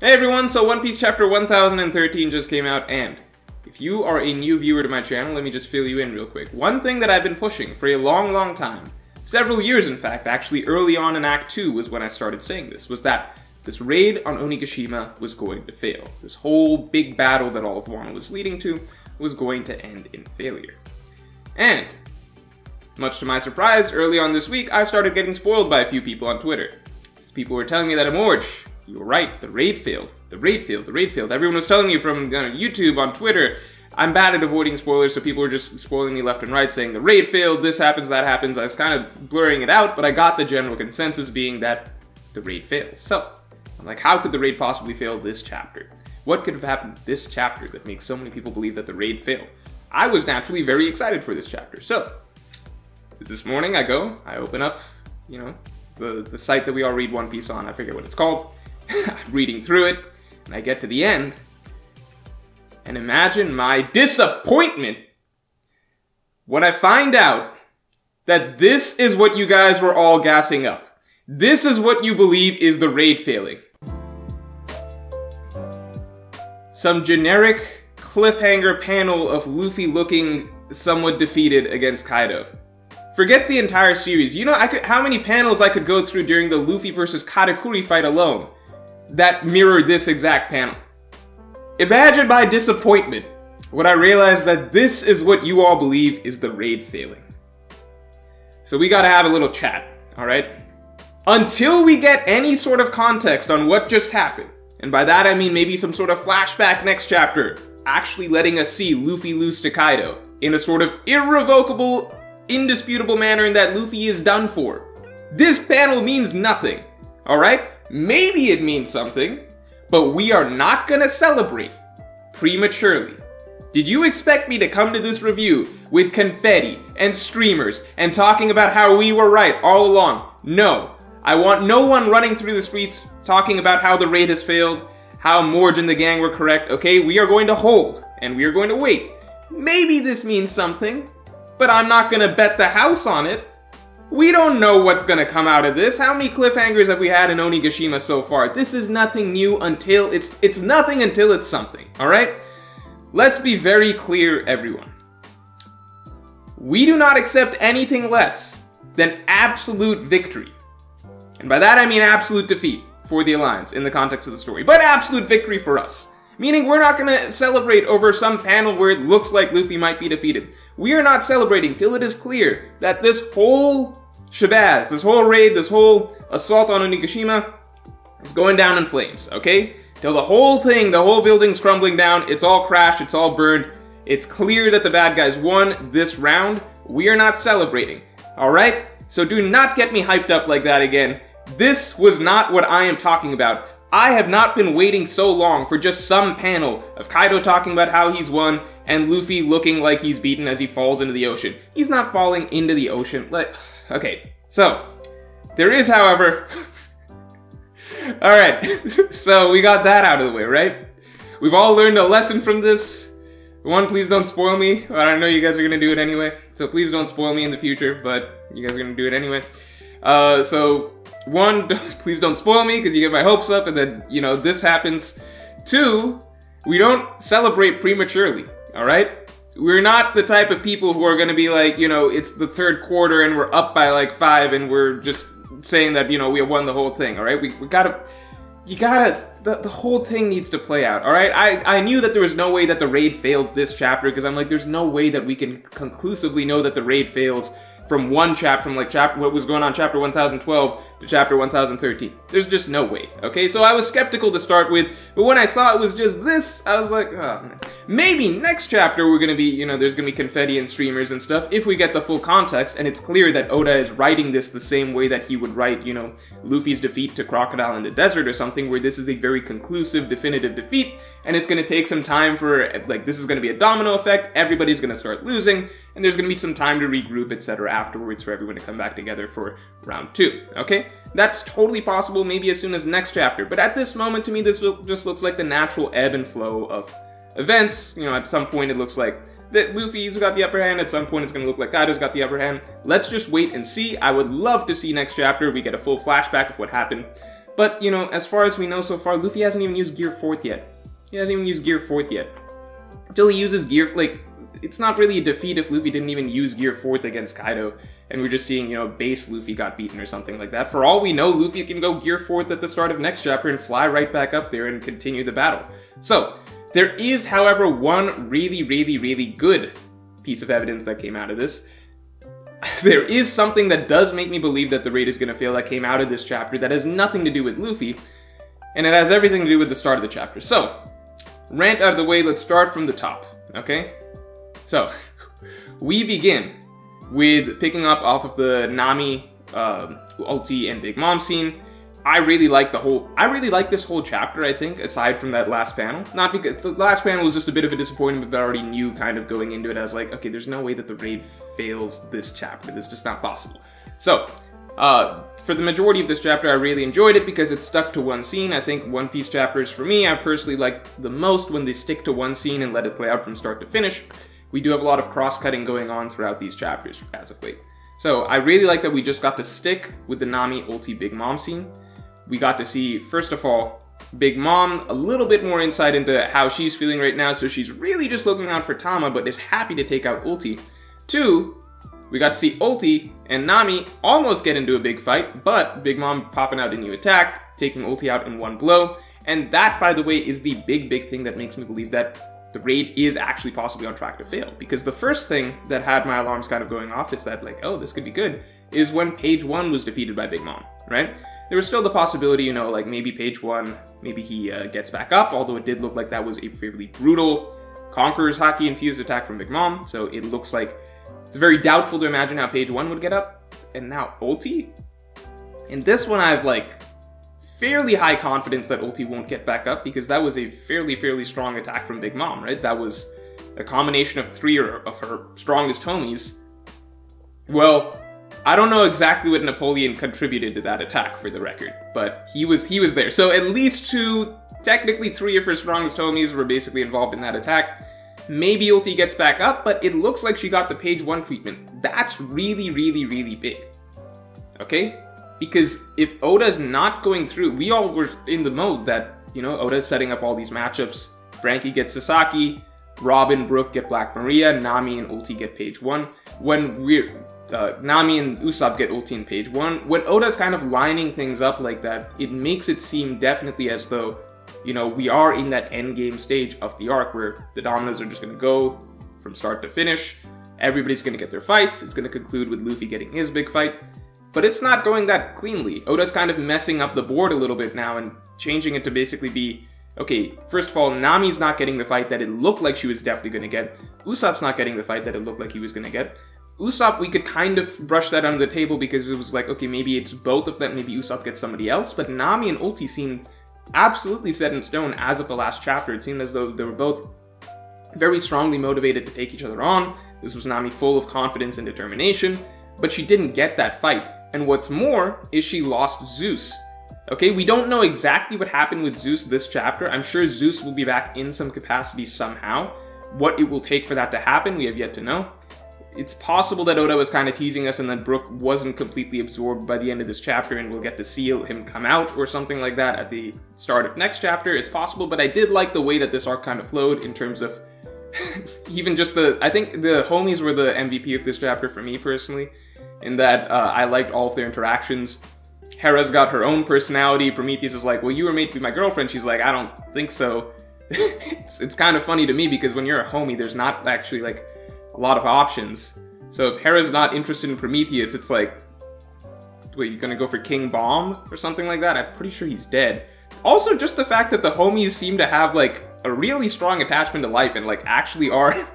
Hey everyone, so One Piece chapter 1013 just came out, and if you are a new viewer to my channel, let me just fill you in real quick. One thing that I've been pushing for a long time, several years in fact, actually early on in Act 2 was when I started saying this, was that this raid on Onigashima was going to fail. This whole big battle that all of Wano was leading to was going to end in failure. And, much to my surprise, early on this week, I started getting spoiled by a few people on Twitter. People were telling me that, Immorge, you were right, the raid failed. The raid failed, the raid failed. Everyone was telling me from YouTube, on Twitter. I'm bad at avoiding spoilers, so people were just spoiling me left and right, saying the raid failed, this happens, that happens. I was kind of blurring it out, but I got the general consensus being that the raid fails. So, I'm like, how could the raid possibly fail this chapter? What could have happened this chapter that makes so many people believe that the raid failed? I was naturally very excited for this chapter. So, this morning I open up, the site that we all read One Piece on, I forget what it's called. I'm reading through it, and I get to the end, and imagine my disappointment when I find out that this is what you guys were all gassing up. This is what you believe is the raid failing. Some generic cliffhanger panel of Luffy looking somewhat defeated against Kaido. Forget the entire series. You know how many panels I could go through during the Luffy versus Katakuri fight alone that mirrored this exact panel. Imagine my disappointment when I realized that this is what you all believe is the raid failing. So we gotta have a little chat, alright? Until we get any sort of context on what just happened, and by that I mean maybe some sort of flashback next chapter, actually letting us see Luffy lose to Kaido in a sort of irrevocable, indisputable manner in that Luffy is done for. This panel means nothing, alright? Maybe it means something, but we are not gonna celebrate prematurely. Did you expect me to come to this review with confetti and streamers and talking about how we were right all along? No. I want no one running through the streets talking about how the raid has failed, how Morge and the gang were correct, okay? We are going to hold, and we are going to wait. Maybe this means something, but I'm not gonna bet the house on it. We don't know what's gonna come out of this. How many cliffhangers have we had in Onigashima so far? This is nothing new until it's nothing until it's something, alright? Let's be very clear, everyone. We do not accept anything less than absolute victory. And by that I mean absolute defeat for the Alliance in the context of the story, but absolute victory for us. Meaning we're not gonna celebrate over some panel where it looks like Luffy might be defeated. We are not celebrating till it is clear that this whole shabazz, this whole raid, this whole assault on Onigashima is going down in flames, okay? Till the whole thing, the whole building's crumbling down, it's all crashed, it's all burned, it's clear that the bad guys won this round, we are not celebrating, alright? So do not get me hyped up like that again. This was not what I am talking about. I have not been waiting so long for just some panel of Kaido talking about how he's won and Luffy looking like he's beaten as he falls into the ocean. He's not falling into the ocean. Okay, so there is, however... Alright, so we got that out of the way, right? We've all learned a lesson from this. One, please don't spoil me. I know you guys are going to do it anyway, so please don't spoil me in the future, but you guys are going to do it anyway. One, please don't spoil me, because you get my hopes up, and then, this happens. Two, we don't celebrate prematurely, alright? We're not the type of people who are gonna be like, it's the third quarter and we're up by like 5 and we're just saying that, we have won the whole thing, alright? The whole thing needs to play out, alright? I knew that there was no way that the raid failed this chapter, because I'm like, there's no way that we can conclusively know that the raid fails from one chapter, what was going on chapter 1012 to chapter 1013. There's just no way, okay? So I was skeptical to start with, but when I saw it was just this, I was like, oh, man. Maybe next chapter we're gonna be, there's gonna be confetti and streamers and stuff, if we get the full context, and it's clear that Oda is writing this the same way that he would write, Luffy's defeat to Crocodile in the Desert or something, where this is a very conclusive, definitive defeat, and it's gonna take some time for, this is gonna be a domino effect, everybody's gonna start losing, and there's gonna be some time to regroup, etc. afterwards for everyone to come back together for round 2, okay? That's totally possible, maybe as soon as next chapter, but at this moment, to me, this just looks like the natural ebb and flow of events. At some point it looks like that Luffy's got the upper hand, at some point it's gonna look like Kaido's got the upper hand. Let's just wait and see. I would love to see next chapter we get a full flashback of what happened. But, you know, as far as we know so far, Luffy hasn't even used Gear 4th yet. He hasn't even used Gear 4th yet. Until he uses Gear, like, it's not really a defeat if Luffy didn't even use Gear 4th against Kaido, and we're just seeing, you know, base Luffy got beaten or something like that. For all we know, Luffy can go Gear 4th at the start of next chapter and fly right back up there and continue the battle. So, there is, however, one really, really, really good piece of evidence that came out of this. There is something that does make me believe that the raid is going to fail that came out of this chapter that has nothing to do with Luffy, and it has everything to do with the start of the chapter. So, rant out of the way, let's start from the top, okay? So, we begin with picking up off of the Nami, ulti, and Big Mom scene. I really like this whole chapter, I think, aside from that last panel. Not because the last panel was just a bit of a disappointment, but I already knew kind of going into it. I was like, okay, there's no way that the raid fails this chapter. It's just not possible. So, for the majority of this chapter, I really enjoyed it because it stuck to one scene. I think One Piece chapters, for me, I personally like the most when they stick to one scene and let it play out from start to finish. We do have a lot of cross-cutting going on throughout these chapters as of late. So, I really like that we just got to stick with the Nami ulti Big Mom scene. We got to see, first of all, Big Mom, a little bit more insight into how she's feeling right now, so she's really just looking out for Tama, but is happy to take out Ulti. 2, we got to see Ulti and Nami almost get into a big fight, but Big Mom popping out a new attack, taking Ulti out in one blow, and that, by the way, is the big thing that makes me believe that the raid is actually possibly on track to fail, because the first thing that had my alarms kind of going off is that, like, oh, this could be good, is when Page 1 was defeated by Big Mom, right? There was still the possibility, you know, like maybe Page 1, maybe he gets back up, although it did look like that was a fairly brutal Conqueror's Haki infused attack from Big Mom, so it looks like it's very doubtful to imagine how Page 1 would get up. And now Ulti? In this one, I have like fairly high confidence that Ulti won't get back up because that was a fairly strong attack from Big Mom, right? That was a combination of 3 of her strongest homies. Well, I don't know exactly what Napoleon contributed to that attack, for the record, but he was there. So at least 2, technically 3 of her strongest homies were basically involved in that attack. Maybe Ulti gets back up, but it looks like she got the Page 1 treatment. That's really big. Okay? Because if Oda's not going through, we all were in the mode that, you know, Oda's setting up all these matchups. Frankie gets Sasaki, Robin, Brook get Black Maria, Nami and Ulti get Page 1. When Nami and Usopp get Ulti in Page 1. When Oda's kind of lining things up like that, it makes it seem definitely as though, you know, we are in that endgame stage of the arc where the dominoes are just going to go from start to finish. Everybody's going to get their fights. It's going to conclude with Luffy getting his big fight. But it's not going that cleanly. Oda's kind of messing up the board a little bit now and changing it to basically be, okay, first of all, Nami's not getting the fight that it looked like she was definitely going to get. Usopp's not getting the fight that it looked like he was going to get. Usopp, we could kind of brush that under the table because it was like, okay, maybe it's both of them, maybe Usopp gets somebody else, but Nami and Ulti seemed absolutely set in stone as of the last chapter. It seemed as though they were both very strongly motivated to take each other on. This was Nami full of confidence and determination, but she didn't get that fight. And what's more is she lost Zeus. Okay, we don't know exactly what happened with Zeus this chapter. I'm sure Zeus will be back in some capacity somehow. What it will take for that to happen, we have yet to know. It's possible that Oda was kind of teasing us and that Brook wasn't completely absorbed by the end of this chapter and we'll get to see him come out or something like that at the start of next chapter. It's possible, but I did like the way that this arc kind of flowed in terms of even just I think the homies were the MVP of this chapter for me personally, in that I liked all of their interactions. Hera's got her own personality. Prometheus is like, well, you were made to be my girlfriend. She's like, I don't think so. It's kind of funny to me because when you're a homie, there's not actually like a lot of options. So if Hera's not interested in Prometheus, it's like, wait, you're gonna go for King Bomb or something like that? I'm pretty sure he's dead. Also, just the fact that the homies seem to have like a really strong attachment to life and like actually are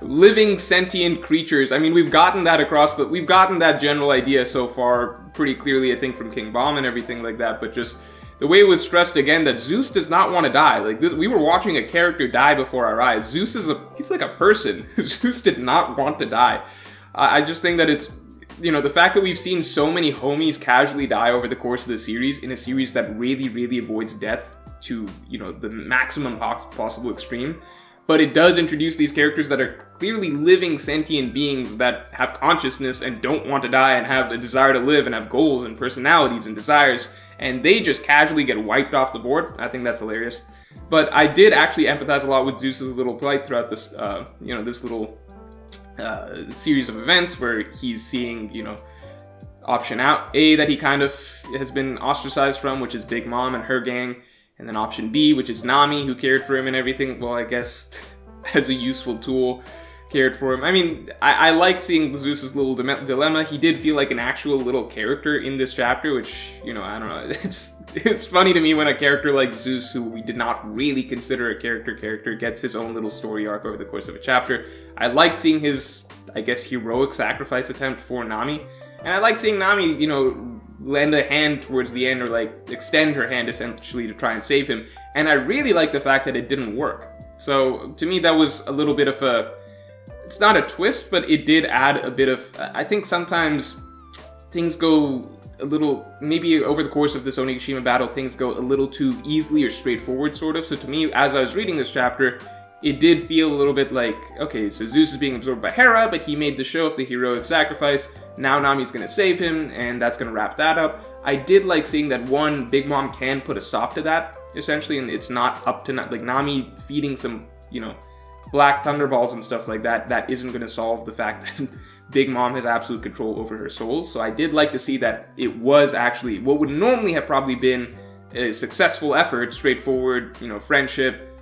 living sentient creatures. I mean, we've gotten that we've gotten that general idea so far pretty clearly, I think, from King Bomb and everything like that, but just the way it was stressed again that Zeus does not want to die. Like this, we were watching a character die before our eyes. Zeus he's like a person. Zeus did not want to die. I just think that it's, you know, the fact that we've seen so many homies casually die over the course of the series, in a series that really avoids death to, you know, the maximum possible extreme. But it does introduce these characters that are clearly living sentient beings that have consciousness and don't want to die and have a desire to live and have goals and personalities and desires. and they just casually get wiped off the board. I think that's hilarious. But I did actually empathize a lot with Zeus's little plight throughout this, this little series of events where he's seeing, option out A, that he kind of has been ostracized from, which is Big Mom and her gang, and then option B, which is Nami, who cared for him and everything. Well, I guess as a useful tool, cared for him. I mean, I like seeing Zeus's little dilemma. He did feel like an actual little character in this chapter, which, I don't know, it's funny to me when a character like Zeus, who we did not really consider a character, gets his own little story arc over the course of a chapter. I like seeing his, I guess, heroic sacrifice attempt for Nami, and I like seeing Nami, lend a hand towards the end, or like extend her hand essentially to try and save him. And I really like the fact that it didn't work. So to me, that was a little bit of a, it's not a twist, but it did add a bit of, I think sometimes things go a little, maybe over the course of this Onigashima battle, things go a little too easily or straightforward, sort of. So to me, as I was reading this chapter, it did feel a little bit like, okay, so Zeus is being absorbed by Hera, but he made the show of the heroic sacrifice. Now Nami's gonna save him, and that's gonna wrap that up. I did like seeing that, one, Big Mom can put a stop to that, essentially, and it's not up to, like, Nami feeding some, black thunderballs and stuff like that, that isn't gonna solve the fact that Big Mom has absolute control over her souls. So I did like to see that it was actually what would normally have probably been a successful effort, straightforward, friendship,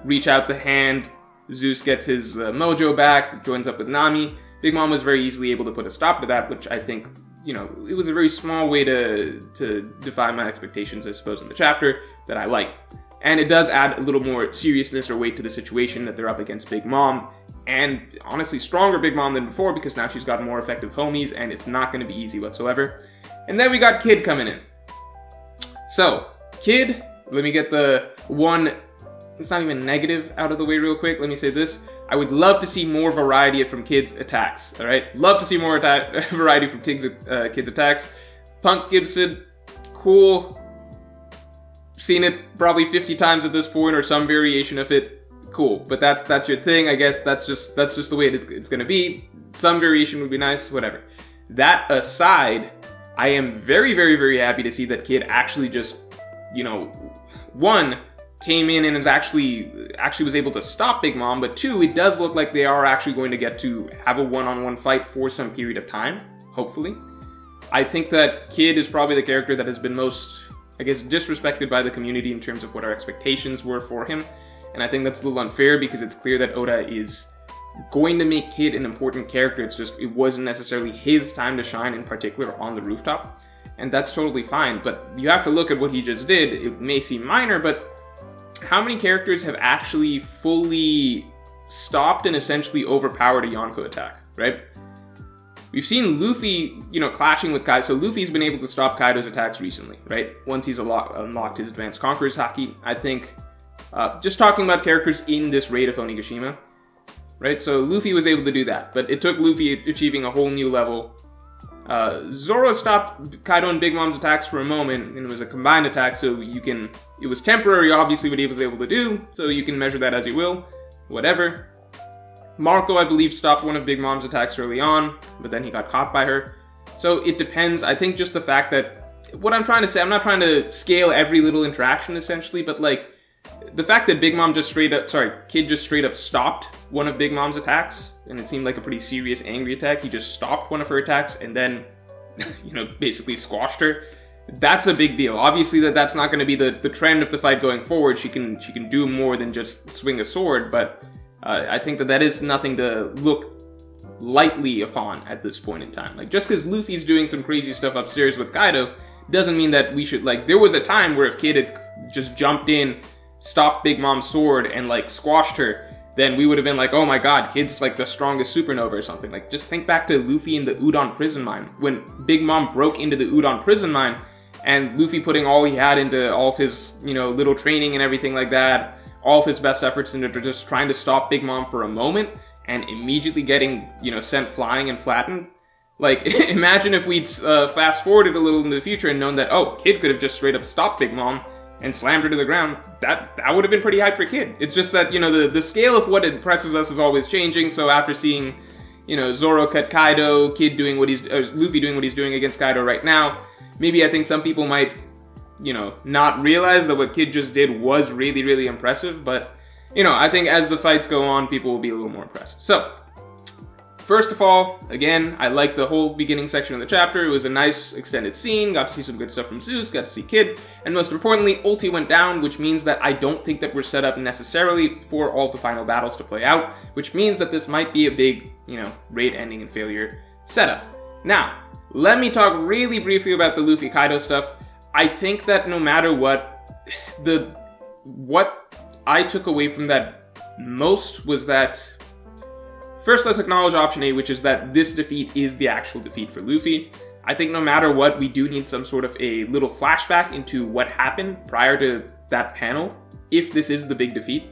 reach out the hand, Zeus gets his mojo back, joins up with Nami. Big Mom was very easily able to put a stop to that, which I think, it was a very small way to define my expectations, I suppose, in the chapter that I like. And it does add a little more seriousness or weight to the situation that they're up against Big Mom, and honestly stronger Big Mom than before, because now she's got more effective homies, and it's not going to be easy whatsoever. And then we got Kid coming in. So, Kid, let me get the one, it's not even negative, out of the way real quick. Let me say this. I would love to see more variety from Kid's attacks, alright? Love to see more variety from Kid's attacks. Punk Gibson, cool. Seen it probably 50 times at this point, or some variation of it. Cool, but that's your thing, I guess. That's just the way it's gonna be. Some variation would be nice, whatever. That aside, I am very, very, very happy to see that Kid actually just, one, came in and is actually was able to stop Big Mom, but two, it does look like they are actually going to get to have a one-on-one fight for some period of time, hopefully. I think that Kid is probably the character that has been most, I guess, disrespected by the community in terms of what our expectations were for him, and I think that's a little unfair because it's clear that Oda is going to make Kid an important character. It's just, it wasn't necessarily his time to shine, in particular on the rooftop, and that's totally fine, but you have to look at what he just did. It may seem minor, but how many characters have actually fully stopped and essentially overpowered a Yonko attack, right? We've seen Luffy, clashing with Kaido. So Luffy's been able to stop Kaido's attacks recently, right? Once he's unlocked his Advanced Conqueror's Haki. I think, just talking about characters in this raid of Onigashima, right? So Luffy was able to do that, but it took Luffy achieving a whole new level. Zoro stopped Kaido and Big Mom's attacks for a moment, and it was a combined attack, so it was temporary, obviously, what he was able to do, so you can measure that as you will, whatever. Marco, I believe, stopped one of Big Mom's attacks early on, but then he got caught by her. So it depends. I think just the fact that, what I'm trying to say, I'm not trying to scale every little interaction, essentially, but like, the fact that Kid just straight up stopped one of Big Mom's attacks, and it seemed like a pretty serious angry attack. He just stopped one of her attacks and then, basically squashed her. That's a big deal. Obviously that's not going to be the trend of the fight going forward. She can do more than just swing a sword, but I think that is nothing to look lightly upon at this point in time. Like, just because Luffy's doing some crazy stuff upstairs with Kaido doesn't mean that we should, like, there was a time where if Kid had just jumped in, stopped Big Mom's sword, and, like, squashed her, then we would have been like, oh my god, Kid's, like, the strongest supernova or something. Like, just think back to Luffy in the Udon prison mine. When Big Mom broke into the Udon prison mine, and Luffy putting all he had into all of his, little training and everything like that, all of his best efforts into just trying to stop Big Mom for a moment, and immediately getting, sent flying and flattened. Like, imagine if we'd fast-forwarded a little into the future and known that, oh, Kid could have just straight up stopped Big Mom and slammed her to the ground. That would have been pretty hype for Kid. It's just that, the scale of what impresses us is always changing, so after seeing, Zoro cut Kaido, Luffy doing what he's doing against Kaido right now, maybe I think some people might you know, not realize that what Kid just did was really, really impressive, but, you know, I think as the fights go on, people will be a little more impressed. So, first of all, again, I like the whole beginning section of the chapter. It was a nice extended scene, got to see some good stuff from Zeus, got to see Kid, and most importantly, ulti went down, which means that I don't think that we're set up necessarily for all of the final battles to play out, which means that this might be a big, you know, raid ending and failure setup. Now, let me talk really briefly about the Luffy Kaido stuff. I think that no matter what, what I took away from that most was that, first, let's acknowledge option A, which is that this defeat is the actual defeat for Luffy. I think no matter what, we do need some sort of a little flashback into what happened prior to that panel, if this is the big defeat.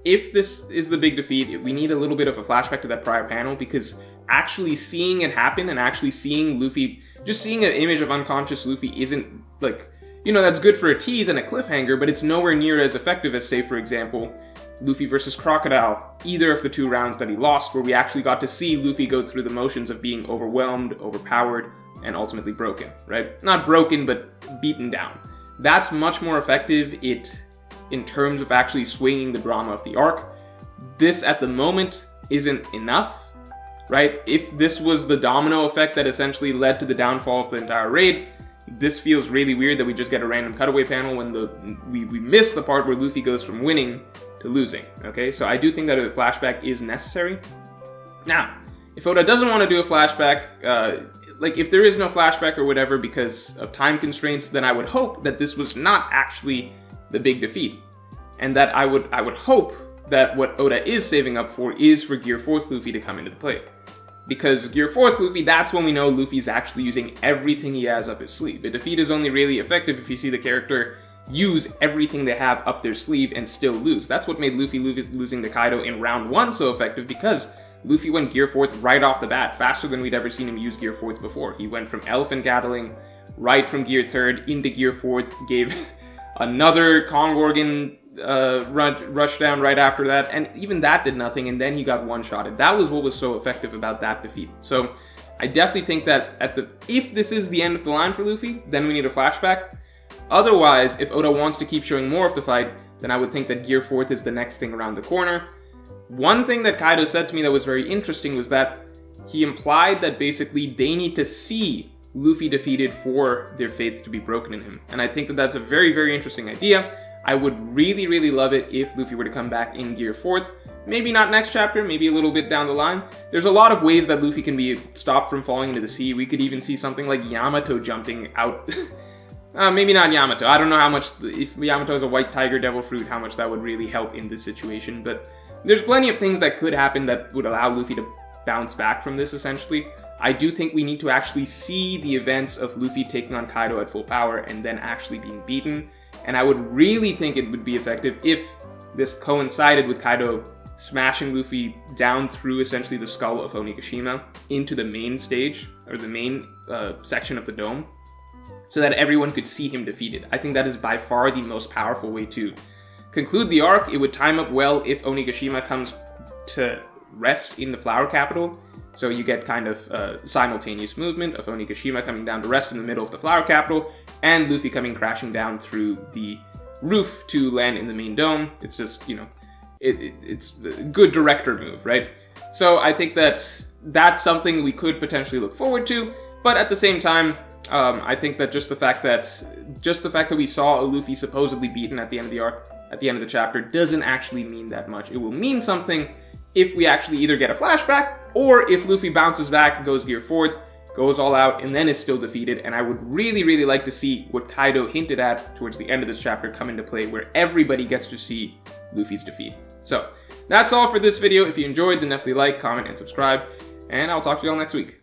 If this is the big defeat, we need a little bit of a flashback to that prior panel, because actually seeing it happen and actually seeing Luffy, just seeing an image of unconscious Luffy isn't, like, you know, that's good for a tease and a cliffhanger, but it's nowhere near as effective as, say, for example, Luffy versus Crocodile, either of the 2 rounds that he lost, where we actually got to see Luffy go through the motions of being overwhelmed, overpowered, and ultimately broken, right? Not broken, but beaten down. That's much more effective in terms of actually swinging the drama of the arc. This, at the moment, isn't enough, right? If this was the domino effect that essentially led to the downfall of the entire raid, this feels really weird that we just get a random cutaway panel when we miss the part where Luffy goes from winning to losing, okay? So I do think that a flashback is necessary. Now, if Oda doesn't want to do a flashback, like if there is no flashback or whatever because of time constraints, then I would hope that this was not actually the big defeat. And that I would hope that what Oda is saving up for is for Gear 4th Luffy to come into the play. Because Gear 4th Luffy, that's when we know Luffy's actually using everything he has up his sleeve. A defeat is only really effective if you see the character use everything they have up their sleeve and still lose. That's what made Luffy losing to Kaido in round 1 so effective, because Luffy went Gear 4th right off the bat, faster than we'd ever seen him use Gear 4th before. He went from Elephant Gatling right from Gear 3rd into Gear 4th, gave another Kongorgan rush down right after that, and even that did nothing, and then he got one-shotted. That was what was so effective about that defeat. So I definitely think that if this is the end of the line for Luffy, then we need a flashback. Otherwise, if Oda wants to keep showing more of the fight, then I would think that Gear 4th is the next thing around the corner. One thing that Kaido said to me that was very interesting was that he implied that basically they need to see Luffy defeated for their faith to be broken in him. And I think that that's a very, very interesting idea. I would really, really love it if Luffy were to come back in Gear 4th. Maybe not next chapter, maybe a little bit down the line. There's a lot of ways that Luffy can be stopped from falling into the sea. We could even see something like Yamato jumping out. Maybe not Yamato. I don't know how much, if Yamato is a white tiger devil fruit, how much that would really help in this situation. But there's plenty of things that could happen that would allow Luffy to bounce back from this, essentially. I do think we need to actually see the events of Luffy taking on Kaido at full power and then actually being beaten. And I would really think it would be effective if this coincided with Kaido smashing Luffy down through essentially the skull of Onigashima into the main stage, or the main section of the dome, so that everyone could see him defeated. I think that is by far the most powerful way to conclude the arc. It would time up well if Onigashima comes to rest in the Flower Capital, so you get kind of simultaneous movement of Onigashima coming down to rest in the middle of the Flower Capital, and Luffy coming crashing down through the roof to land in the main dome. It's just, you know, it's a good director move, right? So I think that that's something we could potentially look forward to, but at the same time, I think that just the fact that we saw a Luffy supposedly beaten at the end of the arc, at the end of the chapter, doesn't actually mean that much. It will mean something if we actually either get a flashback, or if Luffy bounces back, goes Gear 4th, goes all out, and then is still defeated. And I would really, really like to see what Kaido hinted at towards the end of this chapter come into play, where everybody gets to see Luffy's defeat. So that's all for this video. If you enjoyed, then definitely like, comment, and subscribe, and I'll talk to you all next week.